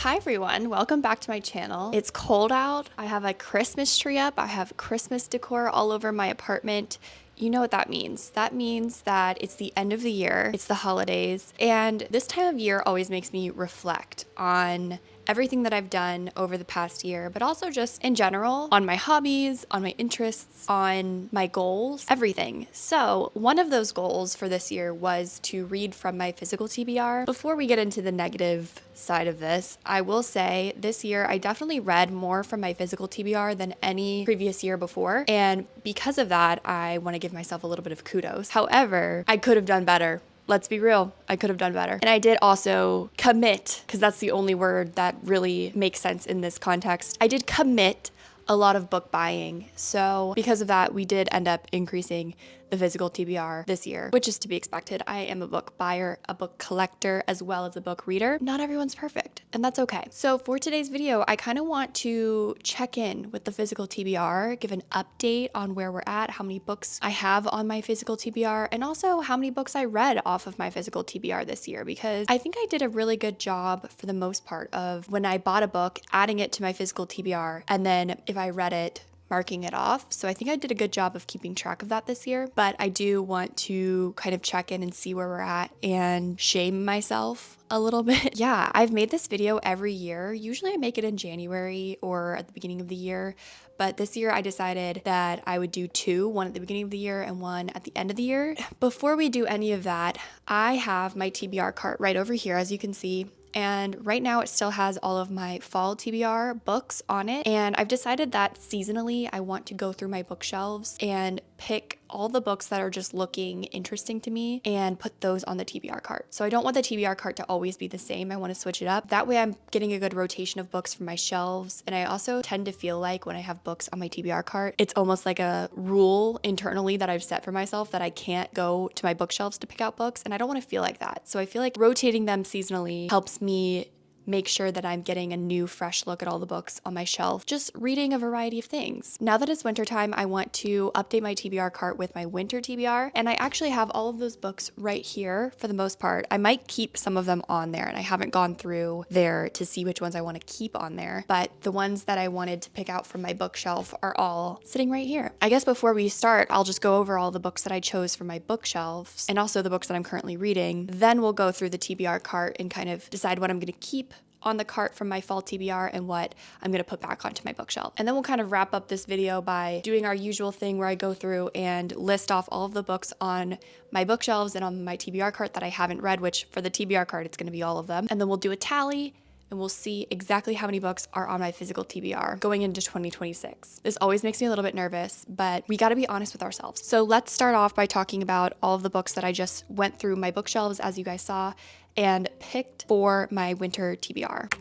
Hi everyone, welcome back to my channel. It's cold out. I have a Christmas tree up. I have Christmas decor all over my apartment. You know what that means. That means that it's the end of the year, it's the holidays, and this time of year always makes me reflect on everything that I've done over the past year, but also just in general on my hobbies, on my interests, on my goals, everything. So one of those goals for this year was to read from my physical TBR. Before we get into the negative side of this, I will say this year I definitely read more from my physical TBR than any previous year before. And because of that, I want to give myself a little bit of kudos. However, I could have done better. Let's be real, I could have done better. And I did also commit, because that's the only word that really makes sense in this context. I did commit a lot of book buying. So because of that, we did end up increasing the physical TBR this year, which is to be expected. I am a book buyer, a book collector, as well as a book reader. Not everyone's perfect, and that's okay. So for today's video, I kind of want to check in with the physical TBR, give an update on where we're at, how many books I have on my physical TBR, and also how many books I read off of my physical TBR this year, because I think I did a really good job for the most part of when I bought a book, adding it to my physical TBR, and then if I read it, marking it off. So I think I did a good job of keeping track of that this year, but I do want to kind of check in and see where we're at and shame myself a little bit. Yeah, I've made this video every year. Usually I make it in January or at the beginning of the year, but this year I decided that I would do two, one at the beginning of the year and one at the end of the year. Before we do any of that, I have my TBR cart right over here, as you can see. And right now it still has all of my fall TBR books on it. And I've decided that seasonally I want to go through my bookshelves and pick all the books that are just looking interesting to me and put those on the TBR cart. So I don't want the TBR cart to always be the same. I want to switch it up. That way I'm getting a good rotation of books from my shelves. And I also tend to feel like when I have books on my TBR cart, it's almost like a rule internally that I've set for myself that I can't go to my bookshelves to pick out books. And I don't want to feel like that. So I feel like rotating them seasonally helps me make sure that I'm getting a new fresh look at all the books on my shelf, just reading a variety of things. Now that it's wintertime, I want to update my TBR cart with my winter TBR, and I actually have all of those books right here for the most part. I might keep some of them on there, and I haven't gone through there to see which ones I want to keep on there, but the ones that I wanted to pick out from my bookshelf are all sitting right here. I guess before we start, I'll just go over all the books that I chose for my bookshelves and also the books that I'm currently reading. Then we'll go through the TBR cart and kind of decide what I'm going to keep on the cart from my fall TBR and what I'm gonna put back onto my bookshelf. And then we'll kind of wrap up this video by doing our usual thing where I go through and list off all of the books on my bookshelves and on my TBR cart that I haven't read, which for the TBR cart, it's gonna be all of them. And then we'll do a tally and we'll see exactly how many books are on my physical TBR going into 2026. This always makes me a little bit nervous, but we gotta be honest with ourselves. So let's start off by talking about all of the books that I just went through my bookshelves, as you guys saw, and picked for my winter TBR.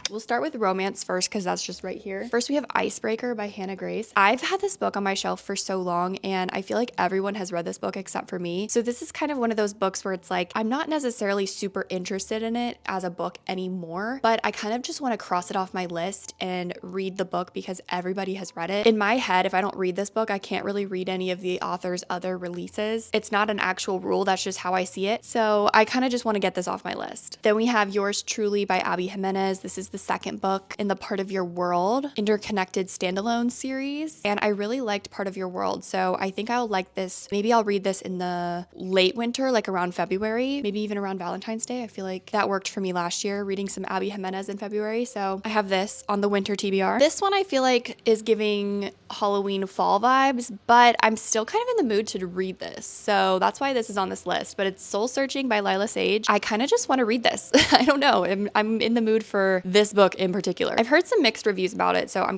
We'll start with romance first because that's just right here. First, we have Icebreaker by Hannah Grace. I've had this book on my shelf for so long and I feel like everyone has read this book except for me. So this is kind of one of those books where it's like, I'm not necessarily super interested in it as a book anymore, but I kind of just want to cross it off my list and read the book because everybody has read it. In my head, if I don't read this book, I can't really read any of the author's other releases. It's not an actual rule, that's just how I see it. So I kind of just want to get this off my list. Then we have Yours Truly by Abby Jimenez. This is the second book in the Part of Your World interconnected standalone series, and I really liked Part of Your World, so I think I'll like this. Maybe I'll read this in the late winter, like around February, maybe even around Valentine's Day. I feel like that worked for me last year, reading some Abby Jimenez in February, so I have this on the winter TBR. This one I feel like is giving Halloween fall vibes, but I'm still kind of in the mood to read this, so that's why this is on this list. But it's Soul Searching by Lila Sage. I kind of just want to read this. I don't know, I'm in the mood for this book in particular. I've heard some mixed reviews about it, so I'm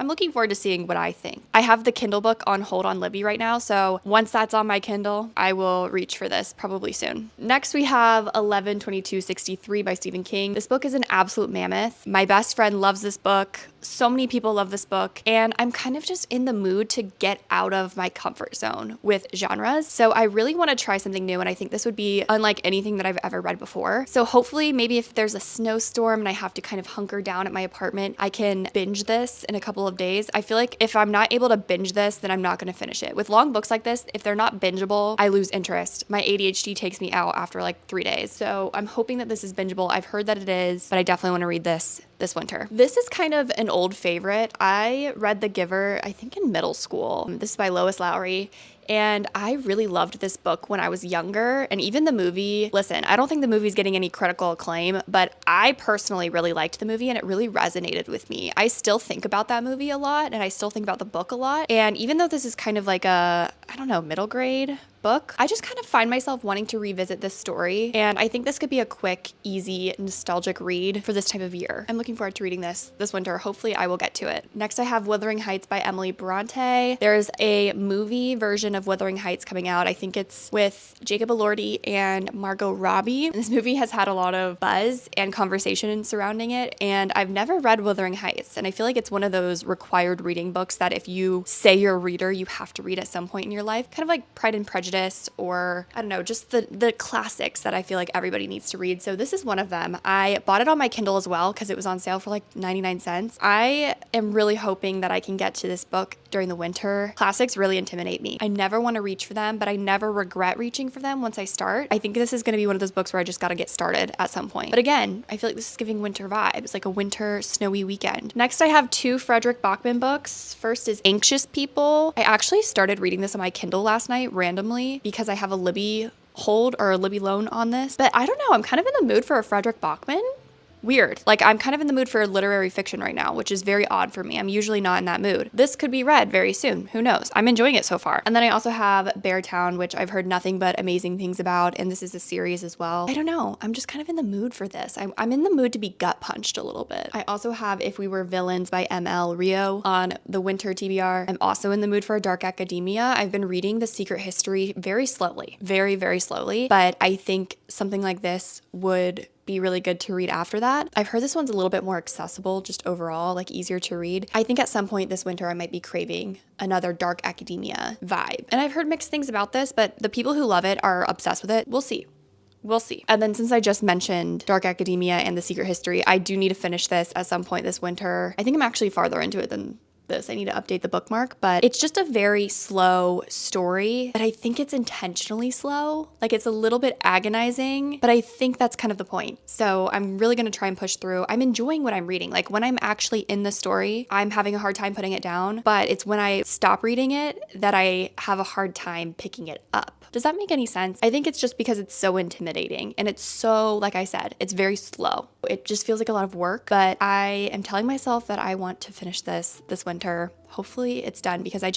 looking forward to seeing what I think. I have the Kindle book on hold on Libby right now, so once that's on my Kindle, I will reach for this probably soon. Next, we have 11/22/63 by Stephen King. This book is an absolute mammoth. My best friend loves this book. So many people love this book, and I'm kind of just in the mood to get out of my comfort zone with genres. So I really want to try something new, and I think this would be unlike anything that I've ever read before. So hopefully, maybe if there's a snowstorm and I have to kind kind of hunker down at my apartment, I can binge this in a couple of days. I feel like if I'm not able to binge this, then I'm not going to finish it. With long books like this, if they're not bingeable, I lose interest. My ADHD takes me out after like 3 days. So I'm hoping that this is bingeable. I've heard that it is, but I definitely want to read this winter. This is kind of an old favorite. I read The Giver, I think in middle school. This is by Lois Lowry. And I really loved this book when I was younger. And even the movie, listen, I don't think the movie's getting any critical acclaim, but I personally really liked the movie and it really resonated with me. I still think about that movie a lot and I still think about the book a lot. And even though this is kind of like a, I don't know, middle grade book, I just kind of find myself wanting to revisit this story. And I think this could be a quick, easy, nostalgic read for this time of year. I'm looking forward to reading this winter. Hopefully I will get to it. Next, I have Wuthering Heights by Emily Bronte. There's a movie version of Wuthering Heights coming out. I think it's with Jacob Elordi and Margot Robbie. This movie has had a lot of buzz and conversation surrounding it. And I've never read Wuthering Heights. And I feel like it's one of those required reading books that if you say you're a reader, you have to read at some point in your life. Kind of like Pride and Prejudice, or I don't know, just the classics that I feel like everybody needs to read. So this is one of them. I bought it on my Kindle as well because it was on sale for like 99 cents. I am really hoping that I can get to this book during the winter. Classics really intimidate me. I never want to reach for them, but I never regret reaching for them once I start. I think this is going to be one of those books where I just got to get started at some point. But again, I feel like this is giving winter vibes, like a winter snowy weekend. Next, I have 2 Frederick Bachman books. First is Anxious People. I actually started reading this on my Kindle last night randomly because I have a Libby hold or a Libby loan on this. But I don't know, I'm kind of in the mood for a Frederick Bachman. Weird. Like I'm kind of in the mood for literary fiction right now, which is very odd for me. I'm usually not in that mood. This could be read very soon. Who knows? I'm enjoying it so far. And then I also have Beartown, which I've heard nothing but amazing things about. And this is a series as well. I don't know. I'm just kind of in the mood for this. I'm in the mood to be gut punched a little bit. I also have If We Were Villains by ML Rio on the winter TBR. I'm also in the mood for a dark academia. I've been reading The Secret History very slowly, very, very slowly. But I think something like this would be really good to read after that. I've heard this one's a little bit more accessible, just overall, like easier to read. I think at some point this winter I might be craving another dark academia vibe. And I've heard mixed things about this, but the people who love it are obsessed with it. We'll see. We'll see. And then since I just mentioned Dark Academia and The Secret History, I do need to finish this at some point this winter. I think I'm actually farther into it than this. I need to update the bookmark, but it's just a very slow story, but I think it's intentionally slow. Like it's a little bit agonizing, but I think that's kind of the point. So I'm really going to try and push through. I'm enjoying what I'm reading. Like when I'm actually in the story, I'm having a hard time putting it down, but it's when I stop reading it that I have a hard time picking it up. Does that make any sense? I think it's just because it's so intimidating and it's so, like I said, it's very slow. It just feels like a lot of work, but I am telling myself that I want to finish this winter. Hopefully it's done because I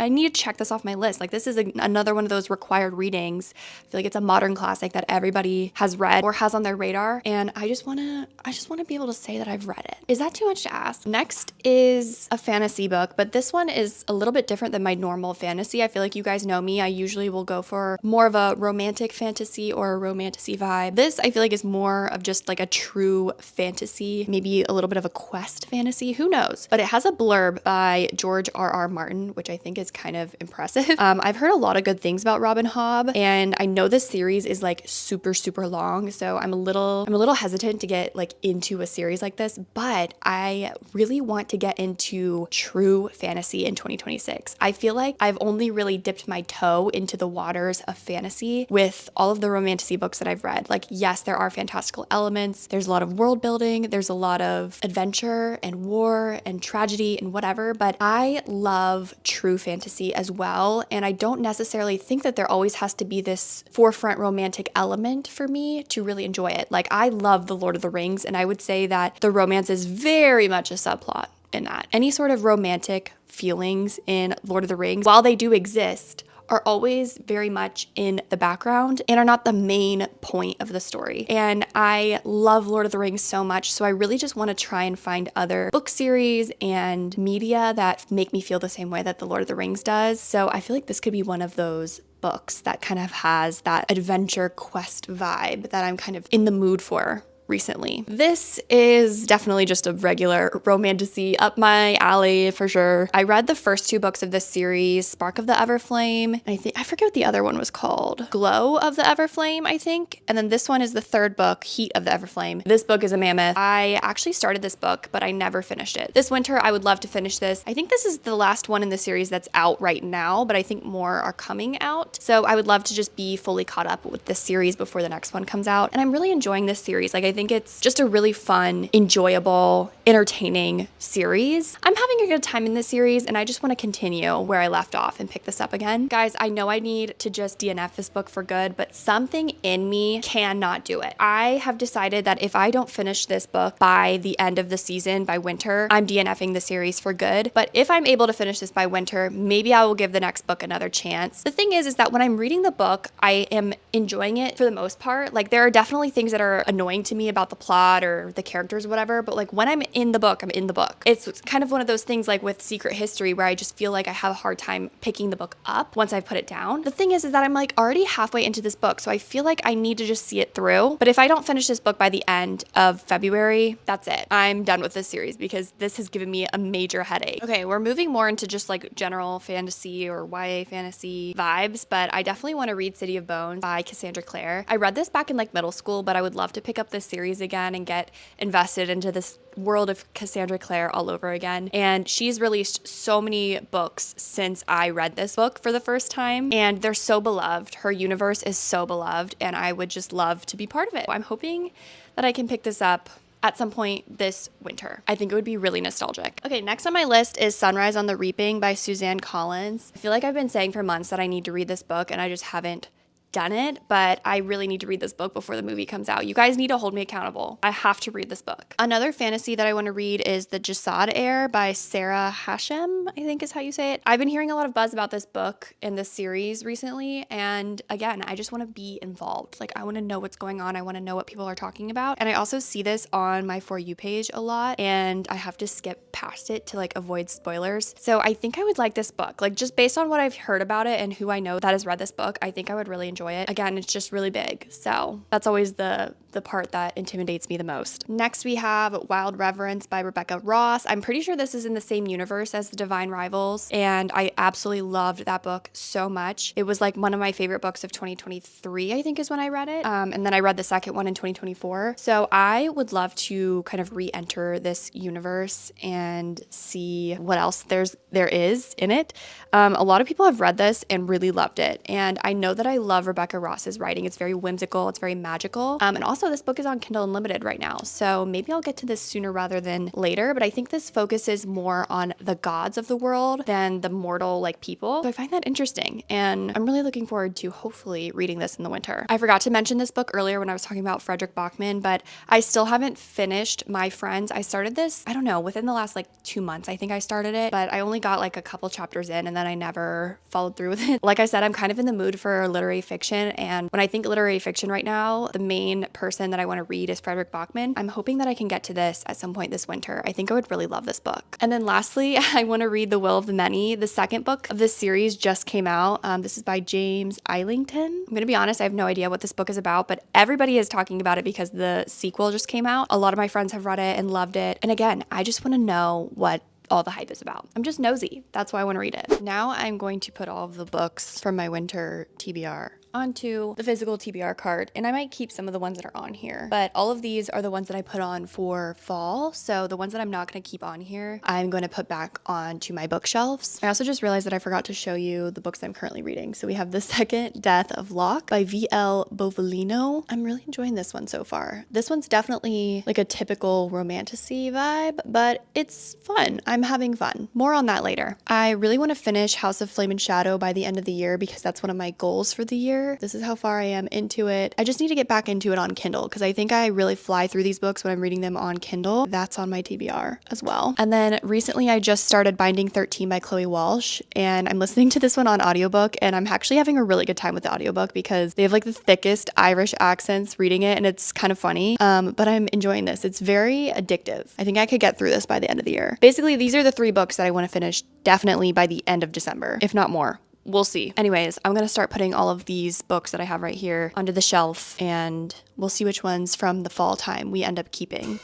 need to check this off my list. Like this is another one of those required readings. I feel like it's a modern classic that everybody has read or has on their radar. And I just want to be able to say that I've read it. Is that too much to ask? Next is a fantasy book, but this one is a little bit different than my normal fantasy. I feel like you guys know me. I usually will go for more of a romantic fantasy or a romantasy vibe. This I feel like is more of just like a true fantasy, maybe a little bit of a quest fantasy. Who knows? But it has a blurb by George R.R. Martin, which I think is kind of impressive. I've heard a lot of good things about Robin Hobb, and I know this series is like super, super long, so I'm a little hesitant to get like into a series like this, but I really want to get into true fantasy in 2026. I feel like I've only really dipped my toe into the waters of fantasy with all of the romantasy books that I've read. Like, yes, there are fantastical elements, there's a lot of world building, there's a lot of adventure and war and tragedy and whatever, but I love true fantasy as well, and I don't necessarily think that there always has to be this forefront romantic element for me to really enjoy it. Like, I love The Lord of the Rings, and I would say that the romance is very much a subplot in that. Any sort of romantic feelings in Lord of the Rings, while they do exist, are always very much in the background and are not the main point of the story. And I love Lord of the Rings so much, so I really just want to try and find other book series and media that make me feel the same way that the Lord of the Rings does. So I feel like this could be one of those books that kind of has that adventure quest vibe that I'm kind of in the mood for recently. This is definitely just a regular romantasy up my alley for sure. I read the first 2 books of this series, Spark of the Everflame, and I forget what the other one was called. Glow of the Everflame, I think. And then this one is the 3rd book, Heat of the Everflame. This book is a mammoth. I actually started this book, but I never finished it. This winter, I would love to finish this. I think this is the last one in the series that's out right now, but I think more are coming out. So I would love to just be fully caught up with this series before the next one comes out. And I'm really enjoying this series. Like, I think it's just a really fun, enjoyable, entertaining series. I'm having a good time in this series, and I just want to continue where I left off and pick this up again. Guys, I know I need to just DNF this book for good, but something in me cannot do it. I have decided that if I don't finish this book by the end of the season, by winter, I'm DNFing the series for good. But if I'm able to finish this by winter, maybe I will give the next book another chance. The thing is that when I'm reading the book, I am enjoying it for the most part. Like, there are definitely things that are annoying to me about the plot or the characters or whatever, but like when I'm in the book, I'm in the book. It's kind of one of those things like with Secret History where I just feel like I have a hard time picking the book up once I put it down. The thing is that I'm like already halfway into this book, so I feel like I need to just see it through. But if I don't finish this book by the end of February, that's it. I'm done with this series because this has given me a major headache. Okay, we're moving more into just like general fantasy or YA fantasy vibes, but I definitely want to read City of Bones by Cassandra Clare. I read this back in like middle school, but I would love to pick up this series again and get invested into this world of Cassandra Clare all over again. And she's released so many books since I read this book for the first time, and they're so beloved. Her universe is so beloved, and I would just love to be part of it. I'm hoping that I can pick this up at some point this winter. I think it would be really nostalgic. Okay, next on my list is Sunrise on the Reaping by Suzanne Collins. I feel like I've been saying for months that I need to read this book, and I just haven't done it, but I really need to read this book before the movie comes out. You guys need to hold me accountable. I have to read this book. Another fantasy that I want to read is The Jasad Heir by Sarah Hashem, I think is how you say it. I've been hearing a lot of buzz about this book and this series recently, and again, I just want to be involved. Like, I want to know what's going on. I want to know what people are talking about. And I also see this on my For You page a lot, and I have to skip past it to like avoid spoilers. So I think I would like this book. Like, just based on what I've heard about it and who I know that has read this book, I think I would really enjoy it. Again, it's just really big. So that's always the part that intimidates me the most. Next, we have Wild Reverence by Rebecca Ross. I'm pretty sure this is in the same universe as The Divine Rivals, and I absolutely loved that book so much. It was like one of my favorite books of 2023, I think is when I read it. And then I read the second one in 2024. So I would love to kind of re-enter this universe and see what else there is in it. A lot of people have read this and really loved it. And I know that I love Rebecca Ross's writing. It's very whimsical. It's very magical. And also this book is on Kindle Unlimited right now. So maybe I'll get to this sooner rather than later. But I think this focuses more on the gods of the world than the mortal like people. So I find that interesting. And I'm really looking forward to hopefully reading this in the winter. I forgot to mention this book earlier when I was talking about Frederick Bachman, but I still haven't finished My Friends. I started this, I don't know, within the last like 2 months, I think I started it, but I only got like a couple chapters in and then I never followed through with it. Like I said, I'm kind of in the mood for literary fiction. And when I think literary fiction right now, the main person that I want to read is Frederick Bachman. I'm hoping that I can get to this at some point this winter. I think I would really love this book. And then lastly, I want to read The Will of the Many. The second book of this series just came out. This is by James Eilington. I'm going to be honest, I have no idea what this book is about, but everybody is talking about it because the sequel just came out. A lot of my friends have read it and loved it. And again, I just want to know what all the hype is about. I'm just nosy. That's why I want to read it. Now I'm going to put all of the books from my winter TBR onto the physical TBR card, and I might keep some of the ones that are on here, but all of these are the ones that I put on for fall. So the ones that I'm not going to keep on here, I'm going to put back onto my bookshelves. I also just realized that I forgot to show you the books I'm currently reading. So we have The Second Death of Locke by V.L. Bovalino. I'm really enjoying this one so far. This one's definitely like a typical romantasy vibe, but it's fun. I'm having fun. More on that later. I really want to finish House of Flame and Shadow by the end of the year because that's one of my goals for the year. This is how far I am into it. I just need to get back into it on Kindle because I think I really fly through these books when I'm reading them on Kindle. That's on my TBR as well. And then recently I just started Binding 13 by Chloe Walsh, and I'm listening to this one on audiobook, and I'm actually having a really good time with the audiobook because they have like the thickest Irish accents reading it, and it's kind of funny. But I'm enjoying this. It's very addictive. I think I could get through this by the end of the year. Basically, these are the 3 books that I want to finish definitely by the end of December, if not more. we'll see. Anyways, I'm gonna start putting all of these books that I have right here onto the shelf, and we'll see which ones from the fall time we end up keeping.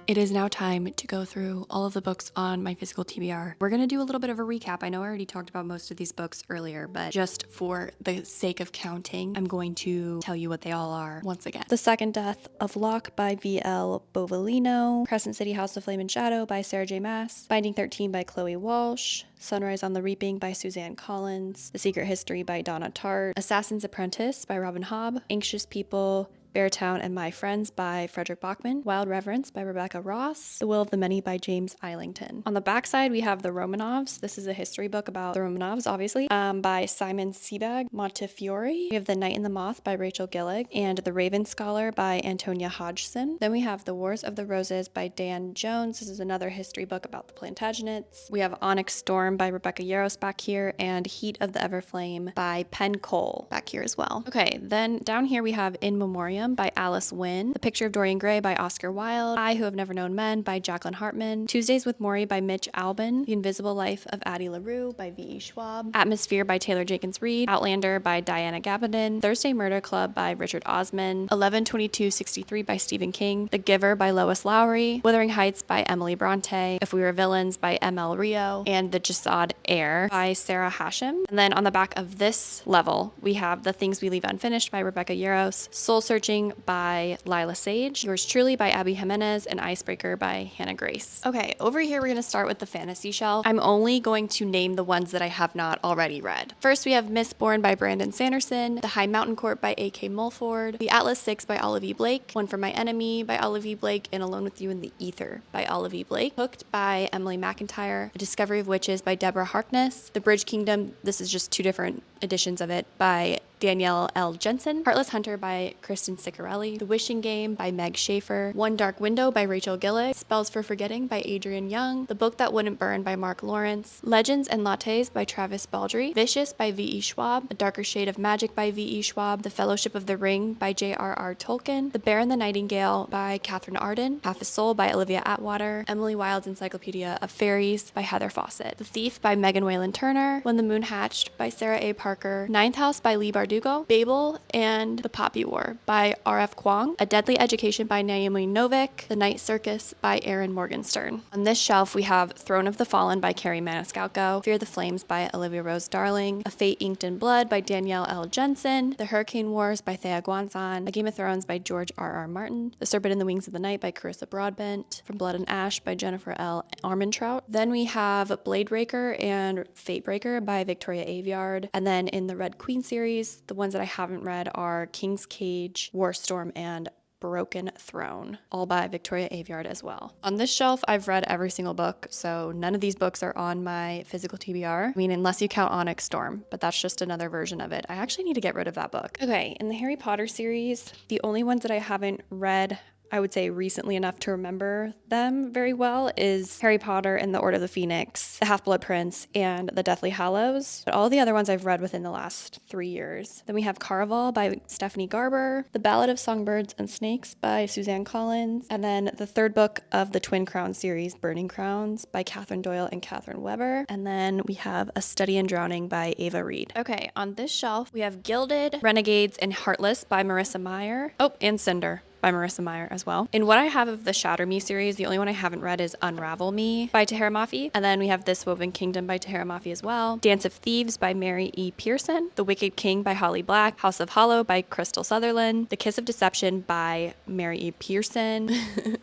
It is now time to go through all of the books on my physical TBR. We're going to do a little bit of a recap. I know I already talked about most of these books earlier, but just for the sake of counting, I'm going to tell you what they all are once again. The Second Death of Locke by V.L. Bovalino, Crescent City House of Flame and Shadow by Sarah J. Maas, Binding 13 by Chloe Walsh, Sunrise on the Reaping by Suzanne Collins, The Secret History by Donna Tartt, Assassin's Apprentice by Robin Hobb, Anxious People, Beartown and My Friends by Frederick Bachman, Wild Reverence by Rebecca Ross, The Will of the Many by James Islington. On the backside, we have The Romanovs. This is a history book about the Romanovs, obviously, by Simon Sebag Montefiore. We have The Knight and the Moth by Rachel Gillig, and The Raven Scholar by Antonia Hodgson. Then we have The Wars of the Roses by Dan Jones. This is another history book about the Plantagenets. We have Onyx Storm by Rebecca Yarros back here, and Heat of the Everflame by Penn Cole back here as well. Okay, then down here we have In Memoriam by Alice Wynne, The Picture of Dorian Gray by Oscar Wilde, I Who Have Never Known Men by Jacqueline Hartman, Tuesdays with Morrie by Mitch Albin, The Invisible Life of Addie LaRue by V.E. Schwab, Atmosphere by Taylor Jenkins Reid, Outlander by Diana Gabaldon, Thursday Murder Club by Richard Osman, 11/22/63 by Stephen King, The Giver by Lois Lowry, Wuthering Heights by Emily Bronte, If We Were Villains by M.L. Rio, and The Jasad Heir by Sarah Hashem. And then on the back of this level, we have The Things We Leave Unfinished by Rebecca Yarros, Soul Searching by Lila Sage, Yours Truly by Abby Jimenez, and Icebreaker by Hannah Grace. Okay, over here we're going to start with the fantasy shelf. I'm only going to name the ones that I have not already read. First, we have Mistborn by Brandon Sanderson, The High Mountain Court by A.K. Mulford, The Atlas Six by Olive E. Blake, One for My Enemy by Olive E. Blake, and Alone with You in the Ether by Olive E. Blake, Hooked by Emily McIntyre, The Discovery of Witches by Deborah Harkness, The Bridge Kingdom, this is just two different editions of it, by Danielle L. Jensen, Heartless Hunter by Kristen Ciccarelli, The Wishing Game by Meg Schaefer, One Dark Window by Rachel Gillig, Spells for Forgetting by Adrian Young, The Book That Wouldn't Burn by Mark Lawrence, Legends and Lattes by Travis Baldry, Vicious by V.E. Schwab, A Darker Shade of Magic by V.E. Schwab, The Fellowship of the Ring by J.R.R. Tolkien, The Bear and the Nightingale by Catherine Arden, Half a Soul by Olivia Atwater, Emily Wilde's Encyclopedia of Fairies by Heather Fawcett, The Thief by Megan Whalen Turner, When the Moon Hatched by Sarah A. Parker, Ninth House by Lee Bardugo, Babel and The Poppy War by R.F. Kuang, A Deadly Education by Naomi Novik, The Night Circus by Erin Morgenstern. On this shelf, we have Throne of the Fallen by Carrie Maniscalco, Fear the Flames by Olivia Rose Darling, A Fate Inked in Blood by Danielle L. Jensen, The Hurricane Wars by Thea Guanzan, A Game of Thrones by George R.R. Martin, The Serpent in the Wings of the Night by Carissa Broadbent, From Blood and Ash by Jennifer L. Armentrout. Then we have Bladebreaker and Fatebreaker by Victoria Aveyard. And then in the Red Queen series, the ones that I haven't read are King's Cage, Warstorm, and Broken Throne, all by Victoria Aveyard as well. On this shelf, I've read every single book, so none of these books are on my physical TBR. I mean, unless you count Onyx Storm, but that's just another version of it. I actually need to get rid of that book. Okay, in the Harry Potter series, the only ones that I haven't read I would say recently enough to remember them very well, is Harry Potter and the Order of the Phoenix, The Half-Blood Prince, and The Deathly Hallows. But all the other ones I've read within the last 3 years. Then we have Caraval by Stephanie Garber, The Ballad of Songbirds and Snakes by Suzanne Collins, and then the third book of the Twin Crown series, Burning Crowns by Catherine Doyle and Catherine Weber. And then we have A Study in Drowning by Ava Reed. Okay, on this shelf, we have Gilded, Renegades, and Heartless by Marissa Meyer. Oh, and Cinder by Marissa Meyer as well. In what I have of the Shatter Me series, the only one I haven't read is Unravel Me by Tahira Mafi. And then we have This Woven Kingdom by Tahira Mafi as well. Dance of Thieves by Mary E. Pearson. The Wicked King by Holly Black. House of Hollow by Crystal Sutherland. The Kiss of Deception by Mary E. Pearson.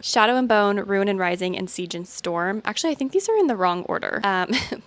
Shadow and Bone, Ruin and Rising, and Siege and Storm. Actually, I think these are in the wrong order.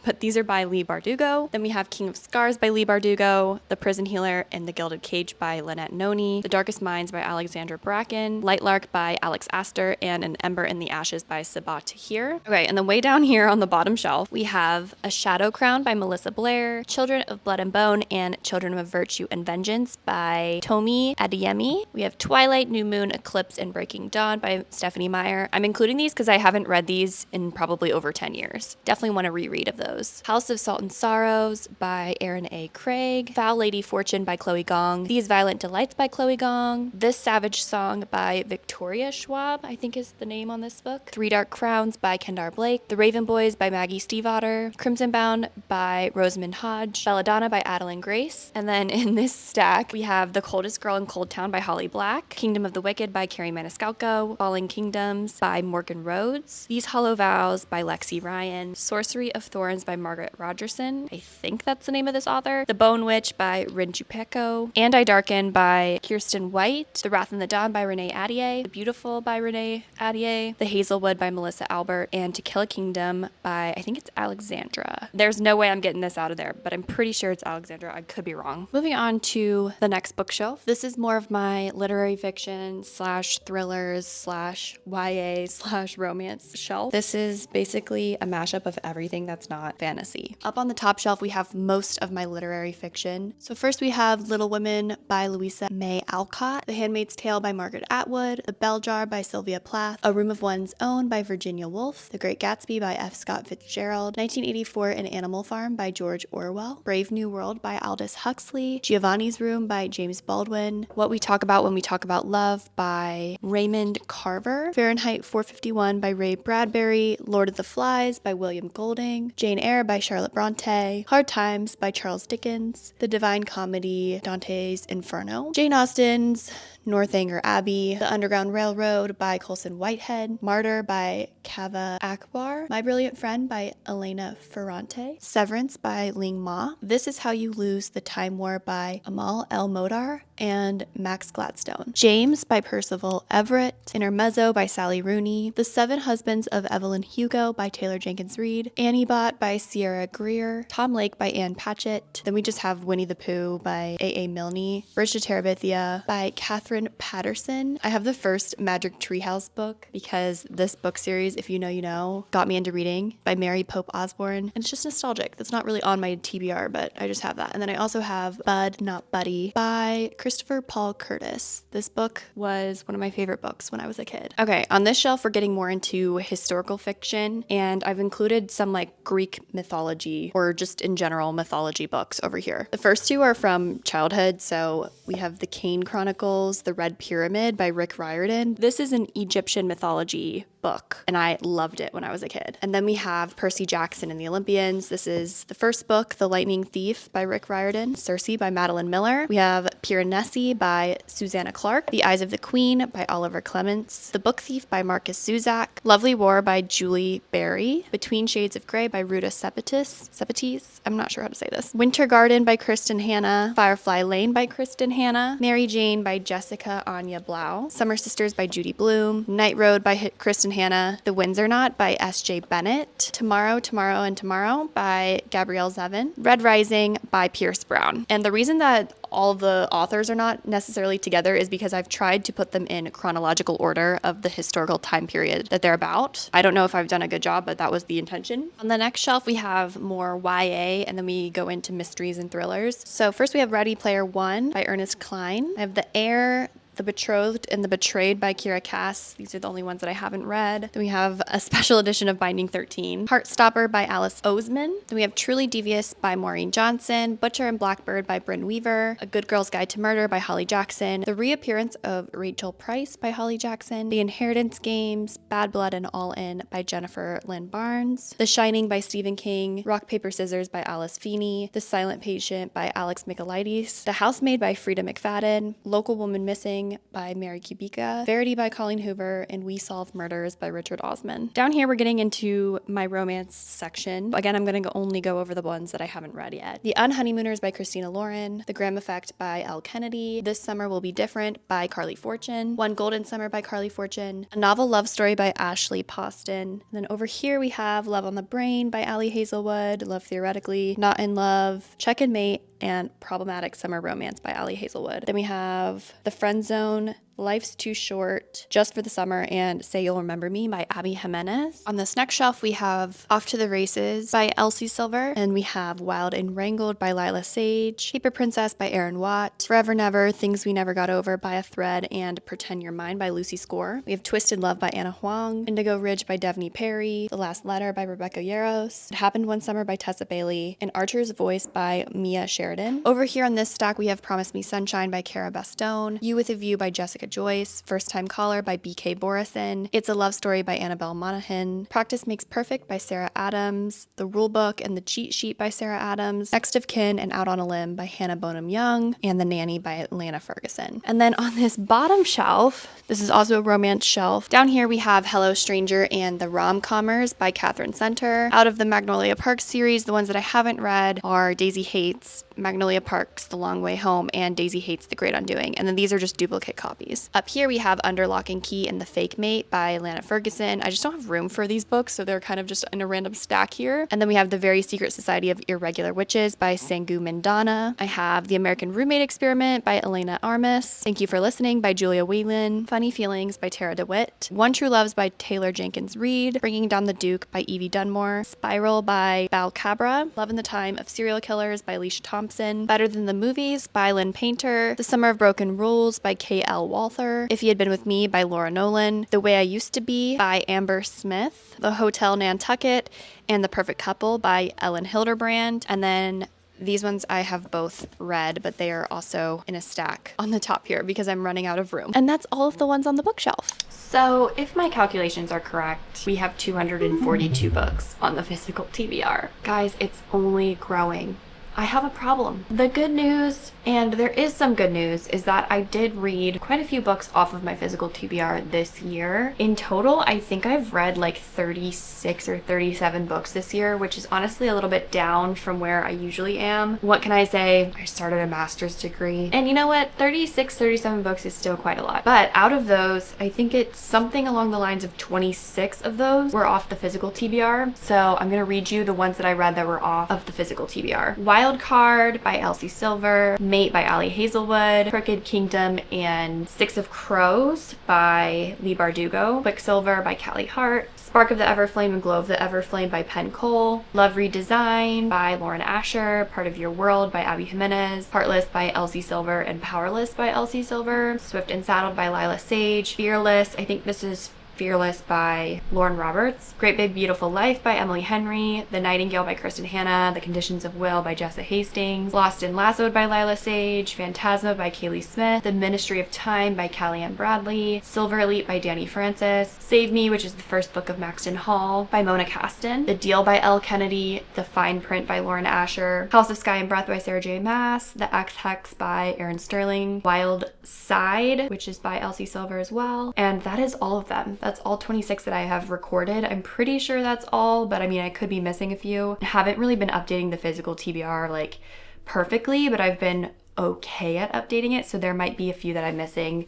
But these are by Leigh Bardugo. Then we have King of Scars by Leigh Bardugo. The Prison Healer and the Gilded Cage by Lynette Noni. The Darkest Minds by Alexandra Bracken. Lightlark by Alex Astor, and An Ember in the Ashes by Sabah Tahir. Okay, and then way down here on the bottom shelf, we have A Shadow Crown by Melissa Blair, Children of Blood and Bone, and Children of Virtue and Vengeance by Tomi Adeyemi. We have Twilight, New Moon, Eclipse, and Breaking Dawn by Stephanie Meyer. I'm including these because I haven't read these in probably over 10 years. Definitely want a reread of those. House of Salt and Sorrows by Erin A. Craig, Foul Lady Fortune by Chloe Gong, These Violent Delights by Chloe Gong, This Savage Song by Victoria Schwab, I think is the name on this book. Three Dark Crowns by Kendar Blake. The Raven Boys by Maggie Stiefvater. Crimson Bound by Rosamund Hodge. Belladonna by Adeline Grace. And then in this stack, we have The Coldest Girl in Cold Town by Holly Black. Kingdom of the Wicked by Carrie Maniscalco. Falling Kingdoms by Morgan Rhodes. These Hollow Vows by Lexi Ryan. Sorcery of Thorns by Margaret Rogerson. I think that's the name of this author. The Bone Witch by Rinju Peko. And I Darken by Kirsten White. The Wrath and the Dawn by Renee Adier. The Beautiful by Renee Adier, The Hazelwood by Melissa Albert, and To Kill a Kingdom by, I think it's Alexandra. There's no way I'm getting this out of there, but I'm pretty sure it's Alexandra. I could be wrong. Moving on to the next bookshelf. This is more of my literary fiction slash thrillers slash YA slash romance shelf. This is basically a mashup of everything that's not fantasy. Up on the top shelf, we have most of my literary fiction. So first we have Little Women by Louisa May Alcott, The Handmaid's Tale by Margaret Atwood, The Bell Jar by Sylvia Plath, A Room of One's Own by Virginia Woolf, The Great Gatsby by F. Scott Fitzgerald, 1984 An Animal Farm by George Orwell, Brave New World by Aldous Huxley, Giovanni's Room by James Baldwin, What We Talk About When We Talk About Love by Raymond Carver, Fahrenheit 451 by Ray Bradbury, Lord of the Flies by William Golding, Jane Eyre by Charlotte Bronte, Hard Times by Charles Dickens, The Divine Comedy, Dante's Inferno, Jane Austen's Northanger Abbey, The Underground Railroad by Colson Whitehead, Martyr by Kava Akbar, My Brilliant Friend by Elena Ferrante, Severance by Ling Ma, This Is How You Lose the Time War by Amal El Modar and Max Gladstone, James by Percival Everett, Intermezzo by Sally Rooney, The Seven Husbands of Evelyn Hugo by Taylor Jenkins Reid, Annie Bot by Sierra Greer, Tom Lake by Ann Patchett, then we just have Winnie the Pooh by A.A. Milne, Bridge to Terabithia by Catherine Patterson. I have the first Magic Treehouse book because this book series, if you know, you know, got me into reading, by Mary Pope Osborne, and it's just nostalgic. That's not really on my TBR, but I just have that. And then I also have Bud Not Buddy by Christopher Paul Curtis. This book was one of my favorite books when I was a kid. Okay, on this shelf we're getting more into historical fiction, and I've included some like Greek mythology or just in general mythology books over here. The first two are from childhood, so we have The Kane Chronicles, The Red Pyramid by Rick Riordan. This is an Egyptian mythology book, and I loved it when I was a kid. And then we have Percy Jackson and the Olympians. This is the first book, The Lightning Thief by Rick Riordan, Circe by Madeline Miller. We have Piranesi by Susanna Clark, The Eyes of the Queen by Oliver Clements, The Book Thief by Marcus Zuzak, Lovely War by Julie Berry, Between Shades of Grey by Ruta Sepetys, I'm not sure how to say this, Winter Garden by Kristen Hanna, Firefly Lane by Kristen Hanna, Mary Jane by Jessica Anya Blau, Summer Sisters by Judy Bloom, Night Road by Kristen Hanna, The Windsor Knot by S.J. Bennett, Tomorrow, Tomorrow, and Tomorrow by Gabrielle Zevin, Red Rising by Pierce Brown. And the reason that all the authors are not necessarily together is because I've tried to put them in chronological order of the historical time period that they're about. I don't know if I've done a good job, but that was the intention. On the next shelf, we have more YA, and then we go into mysteries and thrillers. So first we have Ready Player One by Ernest Cline. I have The Heir, The Betrothed and The Betrayed by Kira Cass. These are the only ones that I haven't read. Then we have a special edition of Binding 13. Heartstopper by Alice Oseman. Then we have Truly Devious by Maureen Johnson. Butcher and Blackbird by Bryn Weaver. A Good Girl's Guide to Murder by Holly Jackson. The Reappearance of Rachel Price by Holly Jackson. The Inheritance Games, Bad Blood and All In by Jennifer Lynn Barnes. The Shining by Stephen King. Rock, Paper, Scissors by Alice Feeney. The Silent Patient by Alex Michaelides. The Housemaid by Frida McFadden. Local Woman Missing by Mary Kubica. Verity by Colleen Hoover. And We Solve Murders by Richard Osman. Down here, we're getting into my romance section. Again, I'm going to only go over the ones that I haven't read yet. The Unhoneymooners by Christina Lauren. The Graham Effect by Elle Kennedy. This Summer Will Be Different by Carly Fortune. One Golden Summer by Carly Fortune. A Novel Love Story by Ashley Poston. And then over here we have Love on the Brain by Allie Hazelwood. Love Theoretically. Not in Love. Check and Mate. And Problematic Summer Romance by Allie Hazelwood. Then we have The Friend Zone, Life's Too Short, Just for the Summer, and Say You'll Remember Me by Abby Jimenez. On this next shelf, we have Off to the Races by Elsie Silver, and we have Wild and Wrangled by Lila Sage, Paper Princess by Erin Watt, Forever Never, Things We Never Got Over by A Thread, and Pretend You're Mine by Lucy Score. We have Twisted Love by Anna Huang, Indigo Ridge by Devney Perry, The Last Letter by Rebecca Yarros, It Happened One Summer by Tessa Bailey, and Archer's Voice by Mia Sheridan. Over here on this stack, we have Promise Me Sunshine by Cara Bastone, You With a View by Jessica Joyce, First Time Caller by B.K. Borison, It's a Love Story by Annabelle Monaghan, Practice Makes Perfect by Sarah Adams, The Rule Book and the Cheat Sheet by Sarah Adams, Next of Kin and Out on a Limb by Hannah Bonham Young, and The Nanny by Atlanta Ferguson. And then on this bottom shelf, this is also a romance shelf. Down here we have Hello Stranger and The Rom-Commers by Catherine Center. Out of the Magnolia Park series, the ones that I haven't read are Daisy Hates, Magnolia Park's The Long Way Home, and Daisy Hates The Great Undoing. And then these are just duplicate copies. Up here we have Under Lock and Key and The Fake Mate by Atlanta Ferguson. I just don't have room for these books, so they're kind of just in a random stack here. And then we have The Very Secret Society of Irregular Witches by Sangu Mindana. I have The American Roommate Experiment by Elena Armis. Thank You for Listening by Julia Whelan. Funny Feelings by Tara DeWitt. One True Loves by Taylor Jenkins Reid. Bringing Down the Duke by Evie Dunmore. Spiral by Bal Cabra. Love in the Time of Serial Killers by Alicia Thompson. Better Than the Movies by Lynn Painter. The Summer of Broken Rules by K.L. Walther. If You Had Been With Me by Laura Nolan. The Way I Used to Be by Amber Smith. The Hotel Nantucket and The Perfect Couple by Ellen Hilderbrand. And then these ones I have both read, but they are also in a stack on the top here because I'm running out of room. And that's all of the ones on the bookshelf. So if my calculations are correct, we have 242 books on the physical TBR. Guys, it's only growing. I have a problem. The good news, and there is some good news, is that I did read quite a few books off of my physical TBR this year. In total, I think I've read like 36 or 37 books this year, which is honestly a little bit down from where I usually am. What can I say? I started a master's degree. And you know what? 36, 37 books is still quite a lot. But out of those, I think it's something along the lines of 26 of those were off the physical TBR. So I'm gonna read you the ones that I read that were off of the physical TBR. Wild Card by Elsie Silver, Mate by Allie Hazelwood, Crooked Kingdom and Six of Crows by Lee Bardugo, Quicksilver by Callie Hart, Spark of the Everflame and Glow of the Everflame by Penn Cole, Love Redesign by Lauren Asher, Part of Your World by Abby Jimenez, Heartless by Elsie Silver and Powerless by Elsie Silver, Swift and Saddled by Lila Sage, Fearless, I think this is Fearless by Lauren Roberts, Great Big Beautiful Life by Emily Henry, The Nightingale by Kristen Hanna, The Conditions of Will by Jessa Hastings, Lost and Lassoed by Lila Sage, Phantasma by Kaylee Smith, The Ministry of Time by Callie-Ann Bradley, Silver Elite by Danny Francis, Save Me, which is the first book of Maxton Hall by Mona Caston, The Deal by Elle Kennedy, The Fine Print by Lauren Asher, House of Sky and Breath by Sarah J. Maas, The X-Hex by Erin Sterling, Wild Side, which is by Elsie Silver as well, and that is all of them. That's all 26 that I have recorded. I'm pretty sure that's all, but I mean, I could be missing a few. I haven't really been updating the physical TBR like perfectly, but I've been okay at updating it, so there might be a few that I'm missing.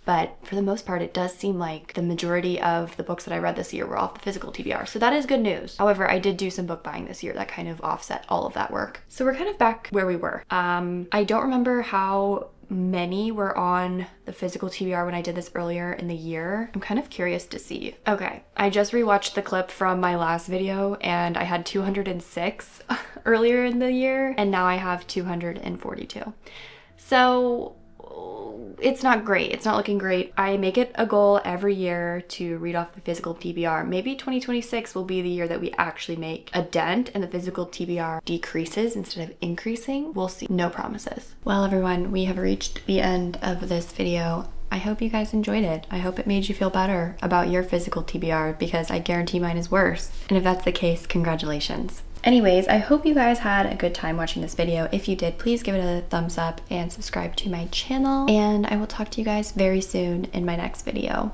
But for the most part, it does seem like the majority of the books that I read this year were off the physical TBR, so that is good news. However, I did do some book buying this year that kind of offset all of that work. So we're kind of back where we were. I don't remember how many were on the physical TBR when I did this earlier in the year. I'm kind of curious to see. Okay, I just rewatched the clip from my last video and I had 206 earlier in the year, and now I have 242. So it's not great. It's not looking great. I make it a goal every year to read off the physical TBR. Maybe 2026 will be the year that we actually make a dent and the physical TBR decreases instead of increasing. We'll see. No promises. Well, everyone, we have reached the end of this video. I hope you guys enjoyed it. I hope it made you feel better about your physical TBR, because I guarantee mine is worse. And if that's the case, congratulations. Anyways, I hope you guys had a good time watching this video. If you did, please give it a thumbs up and subscribe to my channel. And I will talk to you guys very soon in my next video.